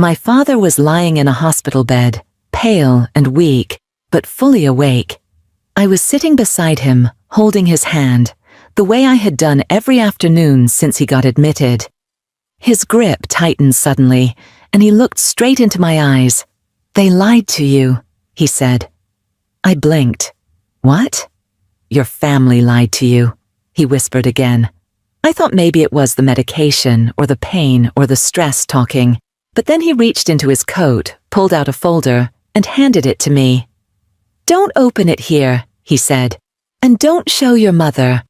My father was lying in a hospital bed, pale and weak, but fully awake. I was sitting beside him, holding his hand, the way I had done every afternoon since he got admitted. His grip tightened suddenly, and he looked straight into my eyes. "They lied to you," he said. I blinked. "What?" "Your family lied to you," he whispered again. I thought maybe it was the medication or the pain or the stress talking, but then he reached into his coat, pulled out a folder, and handed it to me. "Don't open it here," he said, "and don't show your mother."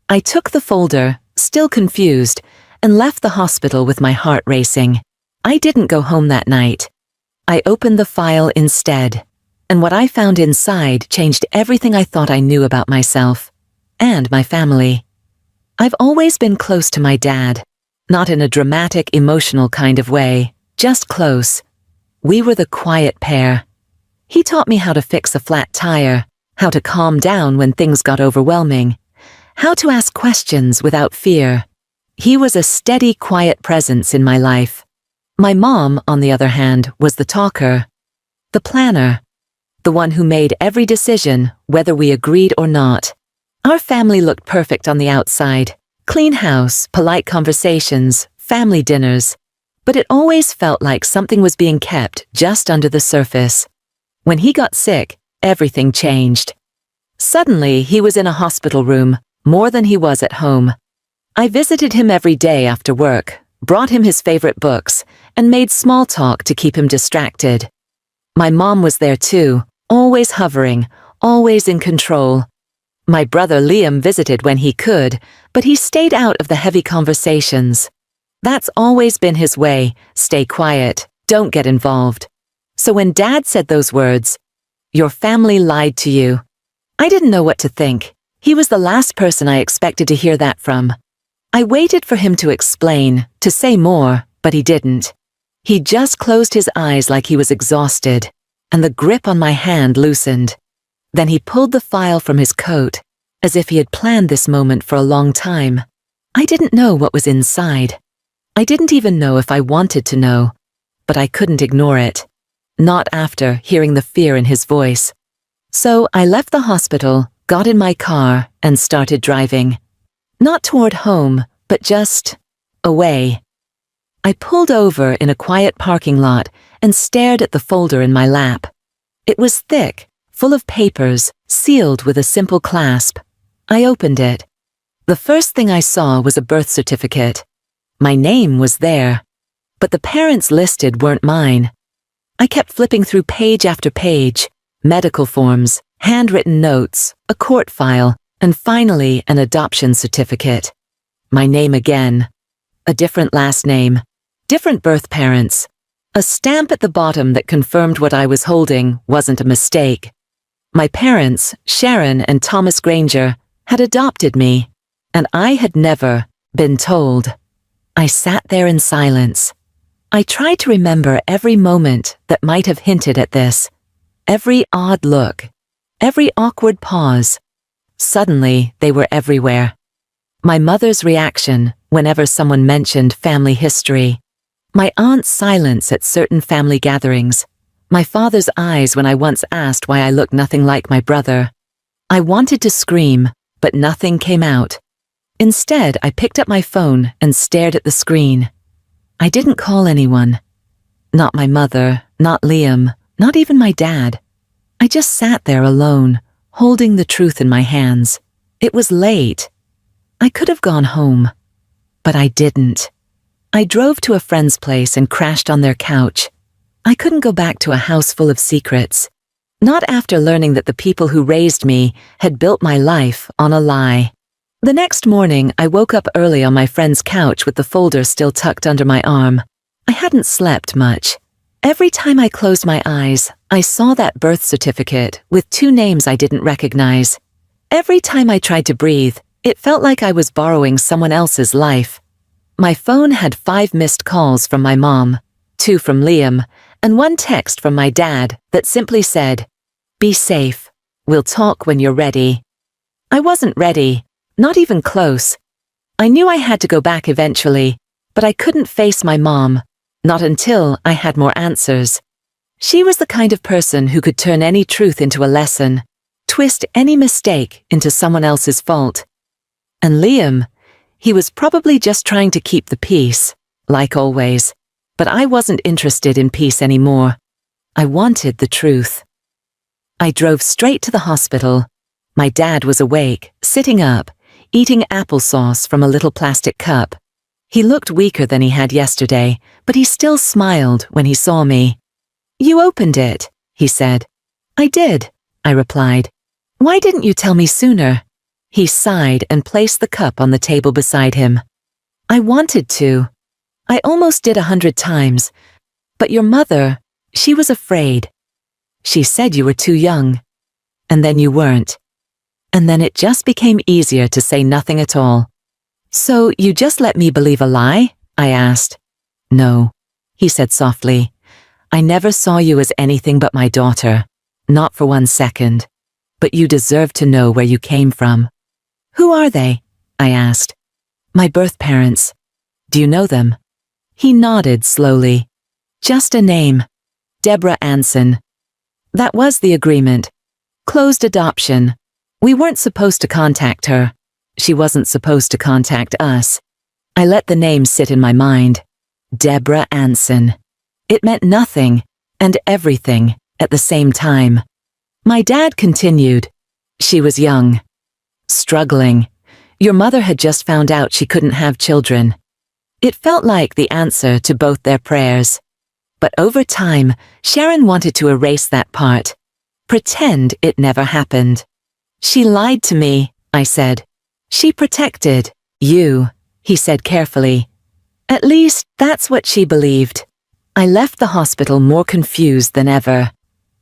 I took the folder, still confused, and left the hospital with my heart racing. I didn't go home that night. I opened the file instead, and what I found inside changed everything I thought I knew about myself and my family. I've always been close to my dad, not in a dramatic, emotional kind of way, just close. We were the quiet pair. He taught me how to fix a flat tire, how to calm down when things got overwhelming, how to ask questions without fear. He was a steady, quiet presence in my life. My mom, on the other hand, was the talker, the planner, the one who made every decision, whether we agreed or not. Our family looked perfect on the outside. Clean house, polite conversations, family dinners. But it always felt like something was being kept just under the surface. When he got sick, everything changed. Suddenly, he was in a hospital room, more than he was at home. I visited him every day after work, brought him his favorite books, and made small talk to keep him distracted. My mom was there too, always hovering, always in control. My brother Liam visited when he could, but he stayed out of the heavy conversations. That's always been his way, stay quiet, don't get involved. So when Dad said those words, "Your family lied to you," I didn't know what to think. He was the last person I expected to hear that from. I waited for him to explain, to say more, but he didn't. He just closed his eyes like he was exhausted, and the grip on my hand loosened. Then he pulled the file from his coat, as if he had planned this moment for a long time. I didn't know what was inside. I didn't even know if I wanted to know, but I couldn't ignore it. Not after hearing the fear in his voice. So I left the hospital, got in my car, and started driving. Not toward home, but just away. I pulled over in a quiet parking lot and stared at the folder in my lap. It was thick, full of papers, sealed with a simple clasp. I opened it. The first thing I saw was a birth certificate. My name was there, but the parents listed weren't mine. I kept flipping through page after page, medical forms, handwritten notes, a court file, and finally an adoption certificate. My name again. A different last name. Different birth parents. A stamp at the bottom that confirmed what I was holding wasn't a mistake. My parents, Sharon and Thomas Granger, had adopted me, and I had never been told. I sat there in silence. I tried to remember every moment that might have hinted at this. Every odd look. Every awkward pause. Suddenly, they were everywhere. My mother's reaction whenever someone mentioned family history. My aunt's silence at certain family gatherings. My father's eyes when I once asked why I looked nothing like my brother. I wanted to scream, but nothing came out. Instead, I picked up my phone and stared at the screen. I didn't call anyone. Not my mother, not Liam, not even my dad. I just sat there alone, holding the truth in my hands. It was late. I could have gone home, but I didn't. I drove to a friend's place and crashed on their couch. I couldn't go back to a house full of secrets. Not after learning that the people who raised me had built my life on a lie. The next morning, I woke up early on my friend's couch with the folder still tucked under my arm. I hadn't slept much. Every time I closed my eyes, I saw that birth certificate with two names I didn't recognize. Every time I tried to breathe, it felt like I was borrowing someone else's life. My phone had 5 missed calls from my mom, 2 from Liam, and 1 text from my dad that simply said, "Be safe. We'll talk when you're ready." I wasn't ready, not even close. I knew I had to go back eventually, but I couldn't face my mom, Not until I had more answers. She was the kind of person who could turn any truth into a lesson, twist any mistake into someone else's fault. And Liam, he was probably just trying to keep the peace, like always. But I wasn't interested in peace anymore. I wanted the truth. I drove straight to the hospital. My dad was awake, sitting up, eating applesauce from a little plastic cup. He looked weaker than he had yesterday, but he still smiled when he saw me. "You opened it," he said. "I did," I replied. "Why didn't you tell me sooner?" He sighed and placed the cup on the table beside him. "I wanted to. I almost did 100 times. But your mother, she was afraid. She said you were too young. And then you weren't. And then it just became easier to say nothing at all." "So you just let me believe a lie?" I asked. "No," he said softly. "I never saw you as anything but my daughter. Not for 1 second. But you deserve to know where you came from." "Who are they?" I asked. "My birth parents. Do you know them?" He nodded slowly. "Just a name. Deborah Anson. That was the agreement. Closed adoption. We weren't supposed to contact her. She wasn't supposed to contact us. I let the name sit in my mind. Deborah Anson. It meant nothing and everything at the same time." My dad continued. "She was young. Struggling. Your mother had just found out she couldn't have children." It felt like the answer to both their prayers. But over time, Sharon wanted to erase that part. Pretend it never happened. "She lied to me," I said. "She protected you," he said carefully. "At least, that's what she believed." I left the hospital more confused than ever.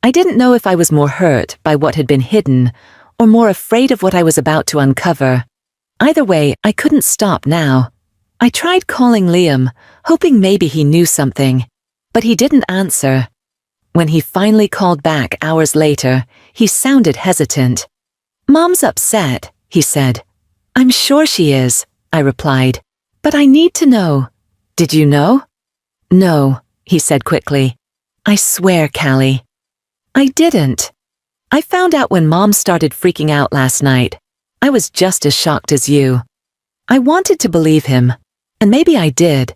I didn't know if I was more hurt by what had been hidden or more afraid of what I was about to uncover. Either way, I couldn't stop now. I tried calling Liam, hoping maybe he knew something, but he didn't answer. When he finally called back hours later, he sounded hesitant. "Mom's upset," he said. "I'm sure she is," I replied. "But I need to know." "Did you know?" "No," he said quickly. "I swear, Callie. I didn't. I found out when Mom started freaking out last night. I was just as shocked as you. I wanted to believe him, and maybe I did,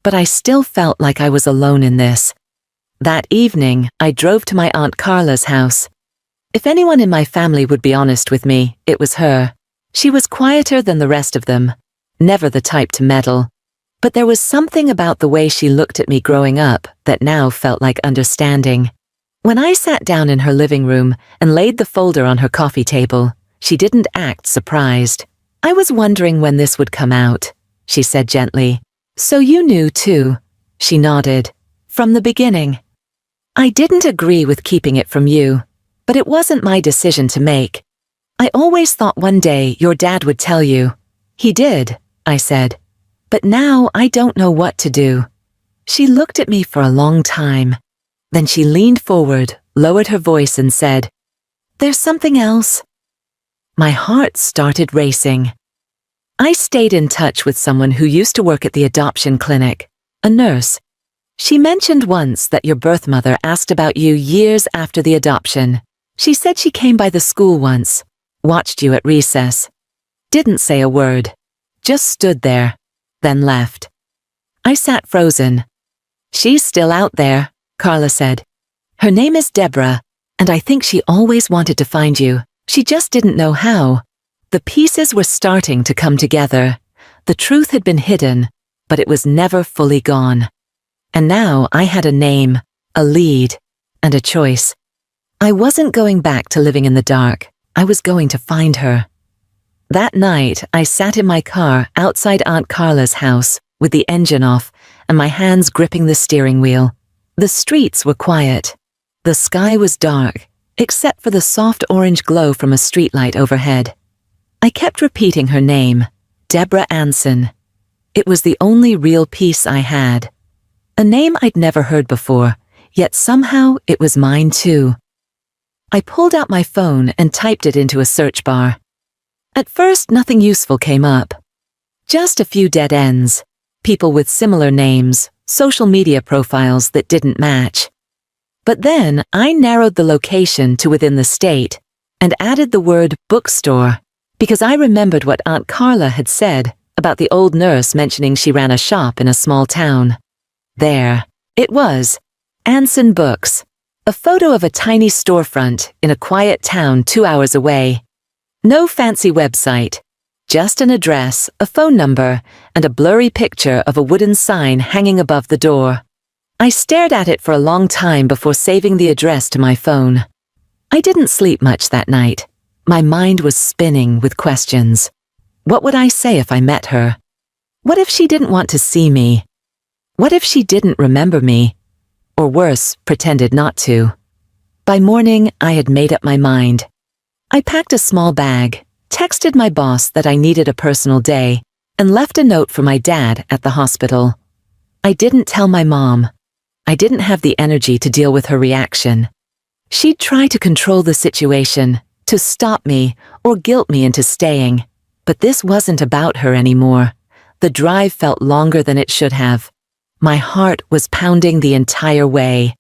but I still felt like I was alone in this. That evening, I drove to my Aunt Carla's house. If anyone in my family would be honest with me, it was her. She was quieter than the rest of them, never the type to meddle. But there was something about the way she looked at me growing up that now felt like understanding. When I sat down in her living room and laid the folder on her coffee table, she didn't act surprised. "I was wondering when this would come out," she said gently. "So you knew too." She nodded. "From the beginning." "I didn't agree with keeping it from you, but it wasn't my decision to make. I always thought one day your dad would tell you." "He did," I said. "But now I don't know what to do." She looked at me for a long time. Then she leaned forward, lowered her voice and said, "There's something else." My heart started racing. I stayed in touch with someone who used to work at the adoption clinic, a nurse. She mentioned once that your birth mother asked about you years after the adoption. She said she came by the school once, watched you at recess. Didn't say a word, just stood there, then left. I sat frozen. "She's still out there," Carla said. "Her name is Deborah, and I think she always wanted to find you. She just didn't know how." The pieces were starting to come together. The truth had been hidden, but it was never fully gone. And now I had a name, a lead, and a choice. I wasn't going back to living in the dark. I was going to find her. That night, I sat in my car outside Aunt Carla's house with the engine off and my hands gripping the steering wheel. The streets were quiet. The sky was dark, except for the soft orange glow from a streetlight overhead. I kept repeating her name, Deborah Anson. It was the only real peace I had. A name I'd never heard before, yet somehow it was mine too. I pulled out my phone and typed it into a search bar. At first, nothing useful came up. Just a few dead ends, people with similar names, social media profiles that didn't match. But then I narrowed the location to within the state and added the word bookstore because I remembered what Aunt Carla had said about the old nurse mentioning she ran a shop in a small town. There, it was, Anson Books, a photo of a tiny storefront in a quiet town 2 hours away. No fancy website, just an address, a phone number, and a blurry picture of a wooden sign hanging above the door. I stared at it for a long time before saving the address to my phone. I didn't sleep much that night. My mind was spinning with questions. What would I say if I met her? What if she didn't want to see me? What if she didn't remember me? Or worse, pretended not to? By morning, I had made up my mind. I packed a small bag, texted my boss that I needed a personal day, and left a note for my dad at the hospital. I didn't tell my mom. I didn't have the energy to deal with her reaction. She'd try to control the situation, to stop me or guilt me into staying. But this wasn't about her anymore. The drive felt longer than it should have. My heart was pounding the entire way.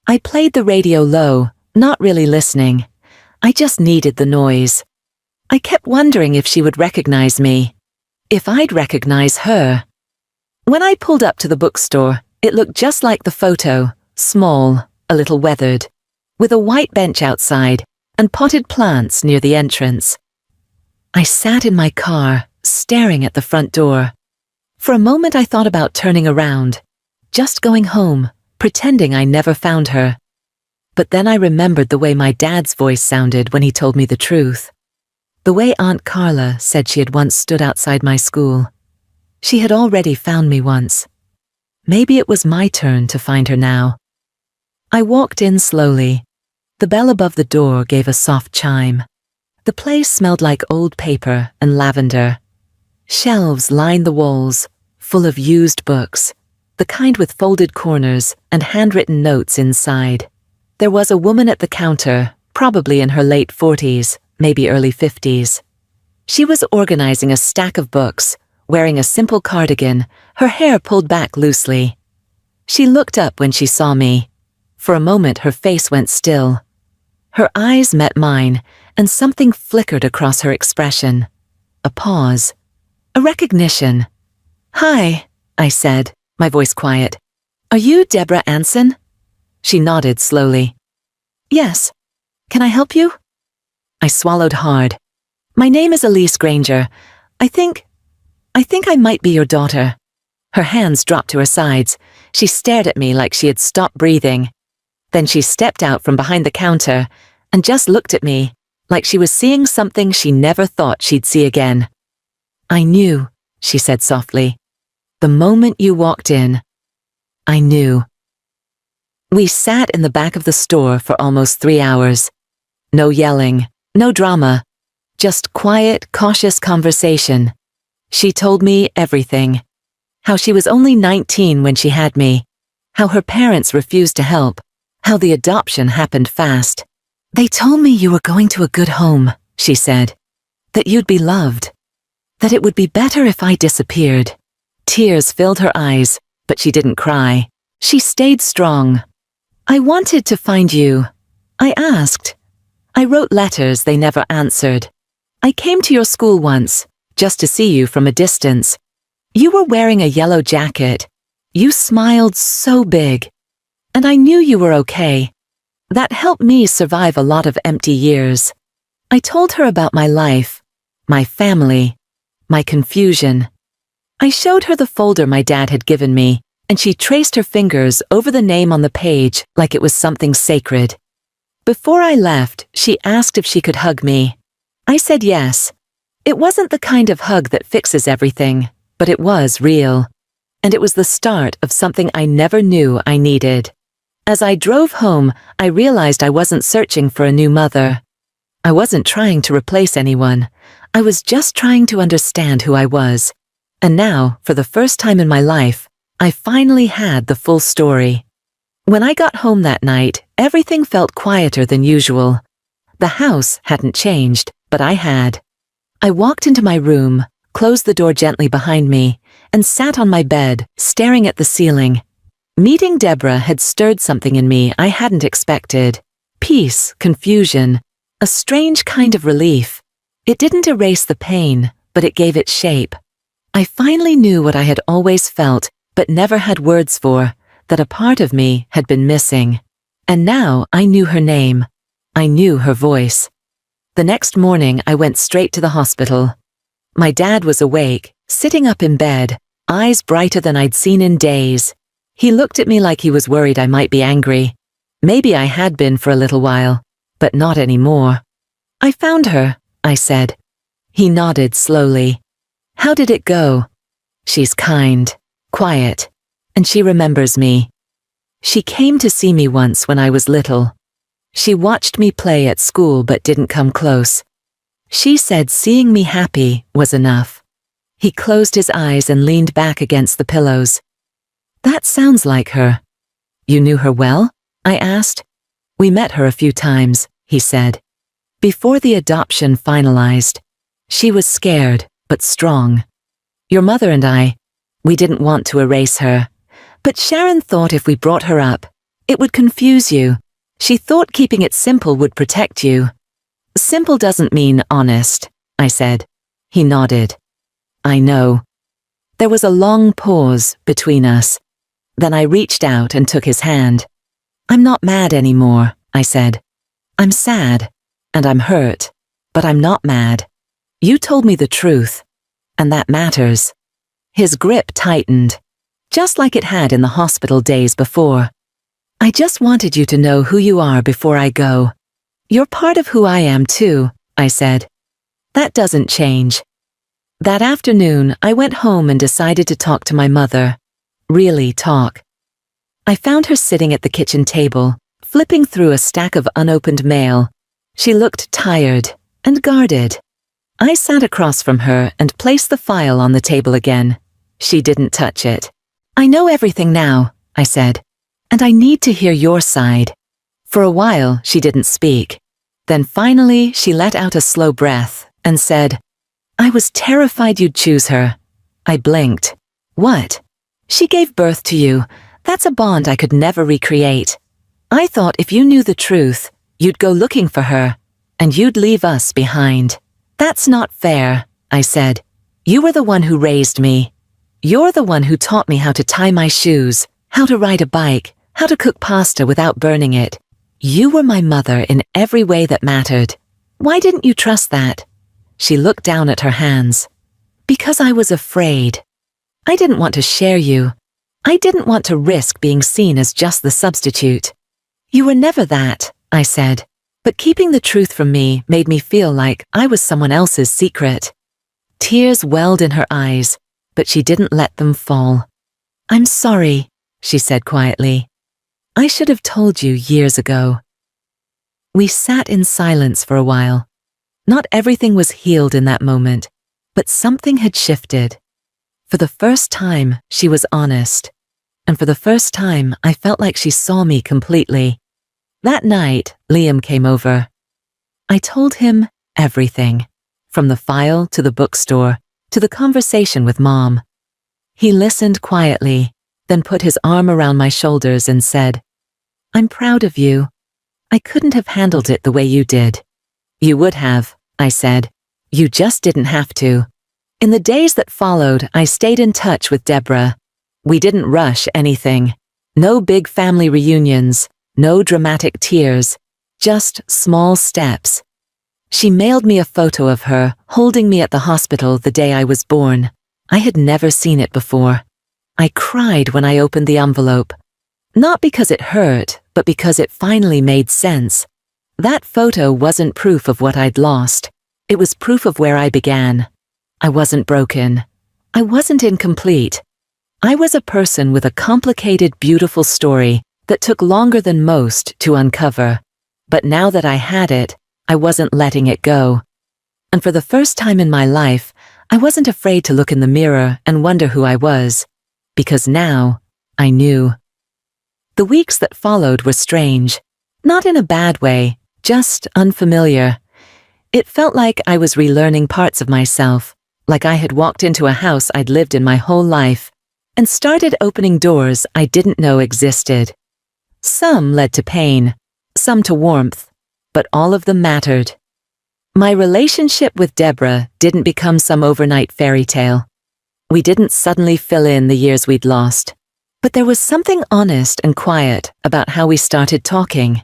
I played the radio low, not really listening. I just needed the noise. I kept wondering if she would recognize me, if I'd recognize her. When I pulled up to the bookstore, it looked just like the photo, small, a little weathered, with a white bench outside and potted plants near the entrance. I sat in my car, staring at the front door. For a moment I thought about turning around, just going home, pretending I never found her. But then I remembered the way my dad's voice sounded when he told me the truth. The way Aunt Carla said she had once stood outside my school. She had already found me once. Maybe it was my turn to find her now. I walked in slowly. The bell above the door gave a soft chime. The place smelled like old paper and lavender. Shelves lined the walls, full of used books, the kind with folded corners and handwritten notes inside. There was a woman at the counter, probably in her late 40s, maybe early 50s. She was organizing a stack of books, wearing a simple cardigan, her hair pulled back loosely. She looked up when she saw me. For a moment her face went still. Her eyes met mine, and something flickered across her expression. A pause. A recognition. "Hi," I said, my voice quiet. "Are you Deborah Anson?" She nodded slowly. "Yes. Can I help you?" I swallowed hard. "My name is Elise Granger. I think I might be your daughter." Her hands dropped to her sides. She stared at me like she had stopped breathing. Then she stepped out from behind the counter and just looked at me, like she was seeing something she never thought she'd see again. "I knew," she said softly. "The moment you walked in, I knew." We sat in the back of the store for almost 3 hours. No yelling, no drama, just quiet, cautious conversation. She told me everything. How she was only 19 when she had me. How her parents refused to help. How the adoption happened fast. "They told me you were going to a good home," she said. "That you'd be loved. That it would be better if I disappeared." Tears filled her eyes, but she didn't cry. She stayed strong. "I wanted to find you. I asked. I wrote letters they never answered. I came to your school once, just to see you from a distance. You were wearing a yellow jacket. You smiled so big. And I knew you were okay. That helped me survive a lot of empty years." I told her about my life, my family, my confusion. I showed her the folder my dad had given me, and she traced her fingers over the name on the page like it was something sacred. Before I left, she asked if she could hug me. I said yes. It wasn't the kind of hug that fixes everything, but it was real. And it was the start of something I never knew I needed. As I drove home, I realized I wasn't searching for a new mother. I wasn't trying to replace anyone. I was just trying to understand who I was. And now, for the first time in my life, I finally had the full story. When I got home that night, everything felt quieter than usual. The house hadn't changed, but I had. I walked into my room, closed the door gently behind me, and sat on my bed, staring at the ceiling, Meeting Deborah had stirred something in me I hadn't expected. Peace, confusion, a strange kind of relief. It didn't erase the pain, but it gave it shape. I finally knew what I had always felt, but never had words for, that a part of me had been missing. And now I knew her name. I knew her voice. The next morning I went straight to the hospital. My dad was awake, sitting up in bed, eyes brighter than I'd seen in days. He looked at me like he was worried I might be angry. Maybe I had been for a little while, but not anymore. "I found her," I said. He nodded slowly. "How did it go?" "She's kind, quiet, and she remembers me. She came to see me once when I was little. She watched me play at school but didn't come close. She said seeing me happy was enough." He closed his eyes and leaned back against the pillows. "That sounds like her." "You knew her well?" I asked. "We met her a few times," he said. "Before the adoption finalized. She was scared, but strong. Your mother and we didn't want to erase her. But Sharon thought if we brought her up, it would confuse you. She thought keeping it simple would protect you." "Simple doesn't mean honest," I said. He nodded. "I know." There was a long pause between us. Then I reached out and took his hand. "I'm not mad anymore," I said. "I'm sad, and I'm hurt, but I'm not mad. You told me the truth, and that matters." His grip tightened, just like it had in the hospital days before. "I just wanted you to know who you are before I go. You're part of who I am too," I said. "That doesn't change." That afternoon, I went home and decided to talk to my mother. Really talk. I found her sitting at the kitchen table, flipping through a stack of unopened mail. She looked tired and guarded. I sat across from her and placed the file on the table again. She didn't touch it. "I know everything now," I said, "and I need to hear your side." For a while, she didn't speak. Then finally, she let out a slow breath and said, "I was terrified you'd choose her." I blinked. "What?" "She gave birth to you. That's a bond I could never recreate. I thought if you knew the truth, you'd go looking for her, and you'd leave us behind." "That's not fair," I said. "You were the one who raised me. You're the one who taught me how to tie my shoes, how to ride a bike, how to cook pasta without burning it. You were my mother in every way that mattered. Why didn't you trust that?" She looked down at her hands. "Because I was afraid. I didn't want to share you. I didn't want to risk being seen as just the substitute." "You were never that," I said, but keeping the truth from me made me feel like I was someone else's secret. Tears welled in her eyes, but she didn't let them fall. "I'm sorry," she said quietly. "I should have told you years ago." We sat in silence for a while. Not everything was healed in that moment, but something had shifted. For the first time, she was honest. And for the first time, I felt like she saw me completely. That night, Liam came over. I told him everything, from the file to the bookstore to the conversation with Mom. He listened quietly, then put his arm around my shoulders and said, "I'm proud of you. I couldn't have handled it the way you did." "You would have," I said. "You just didn't have to." In the days that followed, I stayed in touch with Deborah. We didn't rush anything. No big family reunions, no dramatic tears, just small steps. She mailed me a photo of her holding me at the hospital the day I was born. I had never seen it before. I cried when I opened the envelope. Not because it hurt, but because it finally made sense. That photo wasn't proof of what I'd lost. It was proof of where I began. I wasn't broken. I wasn't incomplete. I was a person with a complicated, beautiful story that took longer than most to uncover. But now that I had it, I wasn't letting it go. And for the first time in my life, I wasn't afraid to look in the mirror and wonder who I was. Because now, I knew. The weeks that followed were strange. Not in a bad way, just unfamiliar. It felt like I was relearning parts of myself, like I had walked into a house I'd lived in my whole life, and started opening doors I didn't know existed. Some led to pain, some to warmth, but all of them mattered. My relationship with Deborah didn't become some overnight fairy tale. We didn't suddenly fill in the years we'd lost, but there was something honest and quiet about how we started talking.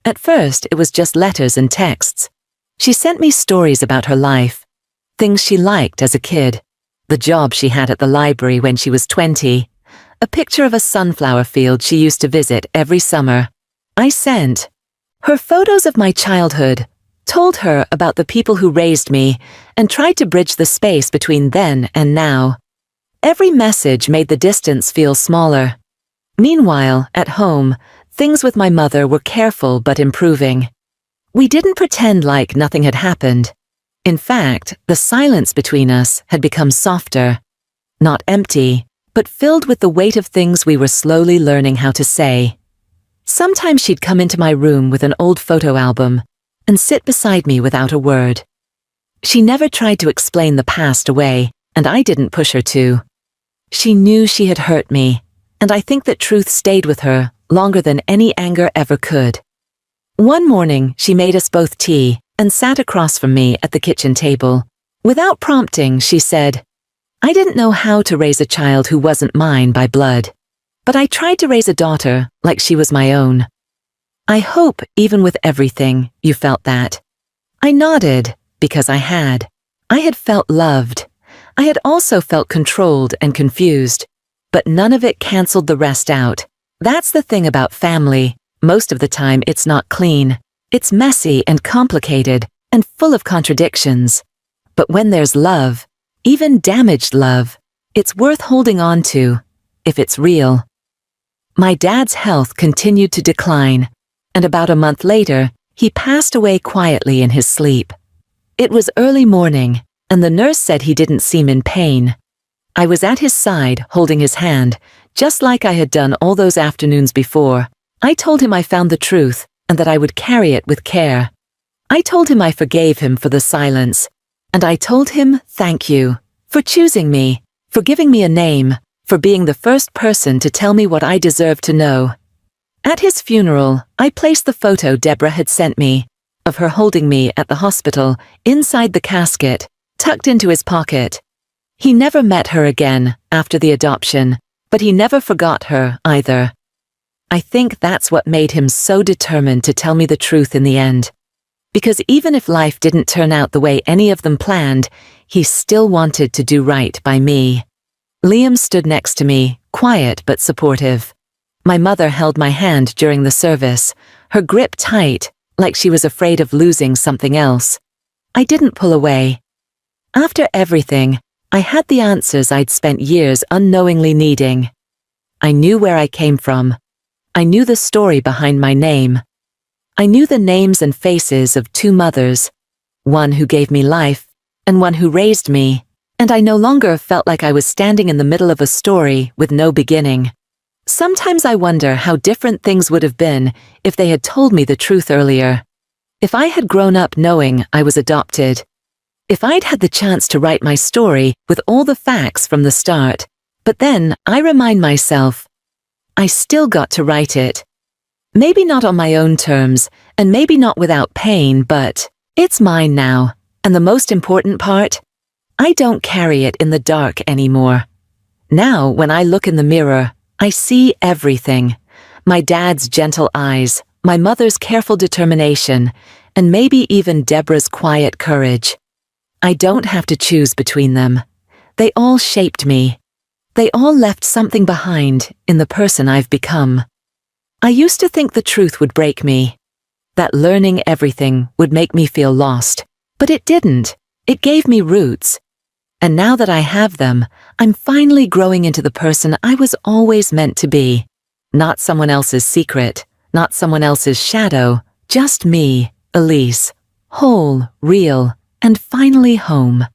At first, it was just letters and texts. She sent me stories about her life, things she liked as a kid, the job she had at the library when she was 20, a picture of a sunflower field she used to visit every summer. I sent her photos of my childhood, told her about the people who raised me, and tried to bridge the space between then and now. Every message made the distance feel smaller. Meanwhile, at home, things with my mother were careful but improving. We didn't pretend like nothing had happened. In fact, the silence between us had become softer. Not empty, but filled with the weight of things we were slowly learning how to say. Sometimes she'd come into my room with an old photo album and sit beside me without a word. She never tried to explain the past away, and I didn't push her to. She knew she had hurt me, and I think that truth stayed with her longer than any anger ever could. One morning, she made us both tea and sat across from me at the kitchen table. Without prompting, she said, "I didn't know how to raise a child who wasn't mine by blood, but I tried to raise a daughter like she was my own. I hope, even with everything, you felt that." I nodded, because I had. I had felt loved. I had also felt controlled and confused, but none of it canceled the rest out. That's the thing about family. Most of the time it's not clean. It's messy and complicated and full of contradictions. But when there's love, even damaged love, it's worth holding on to, if it's real. My dad's health continued to decline, and about a month later, he passed away quietly in his sleep. It was early morning, and the nurse said he didn't seem in pain. I was at his side, holding his hand, just like I had done all those afternoons before. I told him I found the truth, and that I would carry it with care. I told him I forgave him for the silence, and I told him thank you, for choosing me, for giving me a name, for being the first person to tell me what I deserved to know. At his funeral, I placed the photo Deborah had sent me, of her holding me at the hospital, inside the casket, tucked into his pocket. He never met her again after the adoption, but he never forgot her either. I think that's what made him so determined to tell me the truth in the end. Because even if life didn't turn out the way any of them planned, he still wanted to do right by me. Liam stood next to me, quiet but supportive. My mother held my hand during the service, her grip tight, like she was afraid of losing something else. I didn't pull away. After everything, I had the answers I'd spent years unknowingly needing. I knew where I came from. I knew the story behind my name. I knew the names and faces of two mothers, one who gave me life and one who raised me, and I no longer felt like I was standing in the middle of a story with no beginning. Sometimes I wonder how different things would have been if they had told me the truth earlier. If I had grown up knowing I was adopted. If I'd had the chance to write my story with all the facts from the start. But then I remind myself, I still got to write it. Maybe not on my own terms, and maybe not without pain, but it's mine now. And the most important part, I don't carry it in the dark anymore. Now, when I look in the mirror, I see everything. My dad's gentle eyes, my mother's careful determination, and maybe even Deborah's quiet courage. I don't have to choose between them. They all shaped me. They all left something behind in the person I've become. I used to think the truth would break me, that learning everything would make me feel lost, but it didn't. It gave me roots. And now that I have them, I'm finally growing into the person I was always meant to be. Not someone else's secret, not someone else's shadow, just me, Elise, whole, real, and finally home.